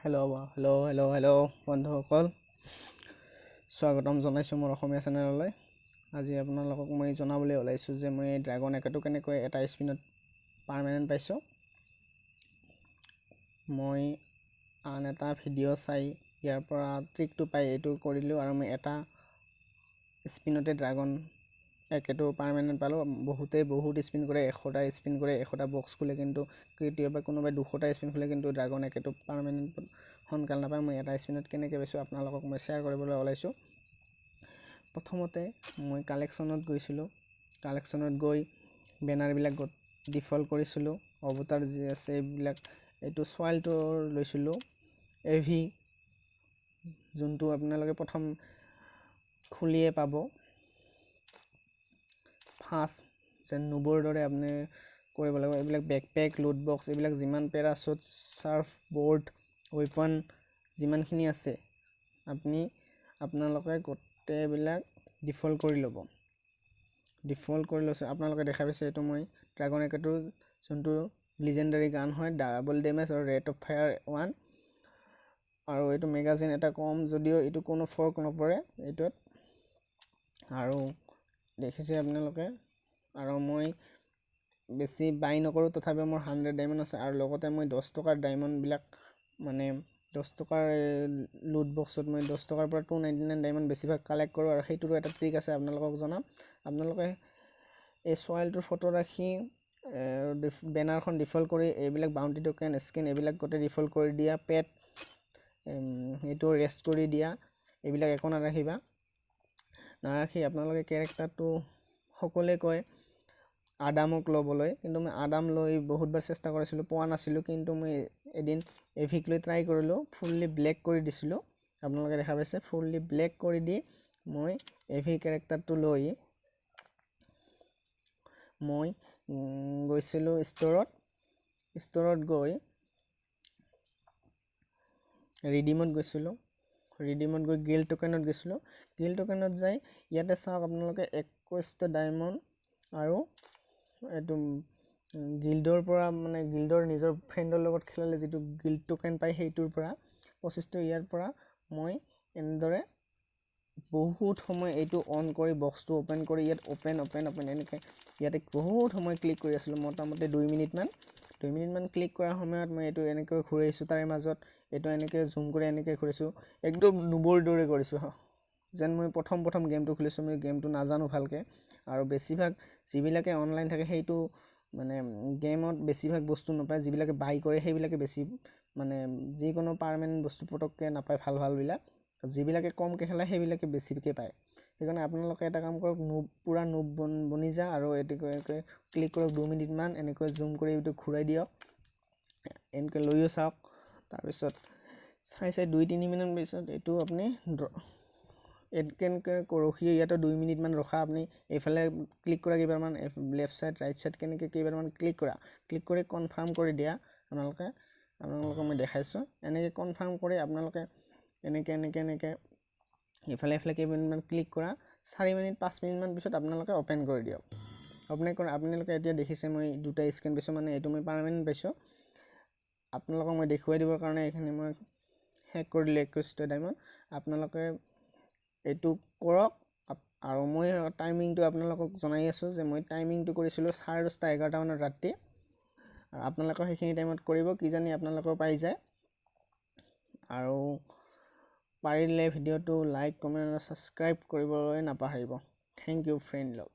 Hello' বন্ধুসকল, স্বাগতম জনাইছোঁ মোৰ অসমীয়া চেনেললৈ। আজি আপোনালোকক মই জনাবলৈ ওলাইছোঁ যে মই ড্ৰাগন একেটো কেনেকৈ এটা স্পিনত পাৰ্মানেণ্ট পাইছোঁ। মই আন এটা ভিডিঅ' চাই ইয়াৰ পৰা ট্ৰিকটো পাই এইটো কৰিলোঁ আৰু মই এটা স্পিনতে ড্ৰাগন একেটো পাৰ্মানেণ্ট পালোঁ। বহুত স্পিন কৰে, 100টা স্পিন কৰে, 100টা বক্স খোলে, কিন্তু কেতিয়াবা কোনোবাই 200টা স্পিন খোলে, কিন্তু ড্ৰাগন একেটো পাৰ্মানেণ্ট সোনকালে নাপায়। মই এটা স্পিনত কেনেকৈ পাইছোঁ আপোনালোকক মই শ্বেয়াৰ কৰিবলৈ ওলাইছোঁ। প্ৰথমতে মই কালেকশ্যনত গৈছিলোঁ। কালেকশ্যনত গৈ বেনাৰবিলাক ডিফল্ট কৰিছিলোঁ। অৱতাৰ যি আছে এইবিলাক, এইটো চইলটোৰ লৈছিলোঁ এভি, যোনটো আপোনালোকে প্ৰথম খুলিয়ে পাব। ফাৰ্ষ্ট যেন নুবৰ দৰে আপুনি কৰিব লাগিব। এইবিলাক বেকপেক, লুট বক্স, এইবিলাক যিমান পেৰাচুট, চাৰ্ফ বৰ্ড, ৱেপন যিমানখিনি আছে আপোনালোকে গোটেইবিলাক ডিফল্ট কৰি ল'ব। ডিফল্ট কৰি লৈছে আপোনালোকে দেখা পাইছে। এইটো মই ড্ৰাগন একেটো যোনটো লিজেণ্ডাৰী গান হয়, ডাবল ডেমেজ আৰু ৰেট অফ ফায়াৰ 1, আৰু এইটো মেগাজিন এটা কম, যদিও এইটো কোনো ফৰ্ক নপৰে এইটোত, আৰু দেখিছে আপোনালোকে। আৰু মই বেছি বাই নকৰোঁ, তথাপিও মোৰ 100 ডায়মণ্ড আছে। আৰু লগতে মই 10 টকাৰ ডায়মণ্ডবিলাক, মানে 10 টকাৰ লুট বক্সত মই 10 টকাৰ পৰা 299 ডায়মণ্ড বেছিভাগ কালেক্ট কৰোঁ। আৰু সেইটোৰো এটা ট্ৰিক আছে, আপোনালোকক জনাম। আপোনালোকে এই চইলটোৰ ফটো ৰাখি বেনাৰখন ডিফল্ট কৰি এইবিলাক বাউণ্টি টোকেন, স্কিন এইবিলাক গোটেই ডিফল্ট কৰি দিয়া, পেট এইটো ৰেষ্ট কৰি দিয়া, এইবিলাক একো নাৰাখি আপোনালোকে কেৰেক্টাৰটো, সকলোৱে কয় আদামক ল'বলৈ, কিন্তু মই আদাম লৈ বহুতবাৰ চেষ্টা কৰিছিলোঁ, পোৱা নাছিলোঁ। কিন্তু মই এদিন এভিক লৈ ট্ৰাই কৰিলোঁ, ফুল্লি ব্লেক কৰি দিছিলোঁ। আপোনালোকে দেখা পাইছে, ফুল্লি ব্লেক কৰি দি মই এভি কেৰেক্টাৰটো লৈ মই গৈছিলোঁ ষ্ট'ৰত গৈ ৰিডিমত গৈছিলোঁ। ৰিডিমত গৈ গিল্ড টোকেনত গৈছিলোঁ। গিল্ড টোকেনত যাই ইয়াতে চাওক আপোনালোকে 21টা ডায়মণ্ড, আৰু এইটো গিল্ডৰ পৰা, মানে গিল্ডৰ নিজৰ ফ্ৰেণ্ডৰ লগত খেলালে যিটো গিল্ড টোকেন পায়, সেইটোৰ পৰা 25টা, ইয়াৰ পৰা মই এনেদৰে বহুত সময় এইটো অন কৰি বক্সটো অ'পেন কৰি ইয়াত অ'পেন এনেকৈ ইয়াতে বহুত সময় ক্লিক কৰি আছিলোঁ, মোটামুটি 2 মিনিটমান ক্লিক কৰাৰ সময়ত মই এইটো এনেকৈ ঘূৰাইছোঁ। তাৰে মাজত এইটো এনেকৈ জুম কৰি এনেকৈ ঘূৰাইছোঁ, একদম নুবৰ দৰে কৰিছোঁ, যেন মই প্ৰথম গেমটো খুলিছোঁ, মই গেমটো নাজানো ভালকৈ। আৰু বেছিভাগ যিবিলাকে অনলাইন থাকে, সেইটো মানে গেমত বেছিভাগ বস্তু নাপায়। যিবিলাকে বাই কৰে সেইবিলাকে বেছি, মানে যিকোনো পাৰ্মানেণ্ট বস্তু পটককৈ নাপায়, ভালবিলাক। যিবিলাকে কমকৈ খেলে সেইবিলাকে বেছিকৈ পায়। সেইকাৰণে আপোনালোকে এটা কাম কৰক, পূৰা নুব বনি যা, আৰু এনেকৈ ক্লিক কৰক 2 মিনিটমান, এনেকৈ জুম কৰি এইটো ঘূৰাই দিয়ক, এনেকৈ লৈও চাওক। তাৰপিছত চাই 2-3 মিনিট পিছত এইটো আপুনি কেনেকৈ ৰখি ইয়াতে 2 মিনিটমান ৰখা। আপুনি এইফালে ক্লিক কৰা কেইবাৰমান, লেফ্ট চাইড ৰাইট চাইড কেনেকৈ কেইবাৰমান ক্লিক কৰি কনফাৰ্ম কৰি দিয়া। আপোনালোকক মই দেখাইছোঁ, এনেকৈ কনফাৰ্ম কৰি আপোনালোকে এনেকৈ ইফালে কেইমিনিটমান ক্লিক কৰা। 4-5 মিনিটমান পিছত আপোনালোকে অ'পেন কৰি দিয়ক। আপোনালোকে এতিয়া দেখিছে মই 2টা স্কিন পাইছোঁ, মানে এইটো মই পাৰ্মানেণ্ট পাইছোঁ। আপোনালোকক মই দেখুৱাই দিবৰ কাৰণে এইখিনি মই হেক কৰি দিলোঁ 21টা ডায়মণ্ড। আপোনালোকে এইটো কৰক। আৰু মই টাইমিংটো আপোনালোকক জনাই আছোঁ যে মই টাইমিংটো কৰিছিলোঁ 10:30 11টা মানত ৰাতি। আপোনালোকে সেইখিনি টাইমত কৰিব, কিজানি আপোনালোকেও পাই যায়। আৰু পাৰিলে ভিডিঅ'টো লাইক, কমেণ্ট আৰু ছাবস্ক্ৰাইব কৰিবলৈ নাপাহৰিব। থেংক ইউ ফ্ৰেণ্ড লগ।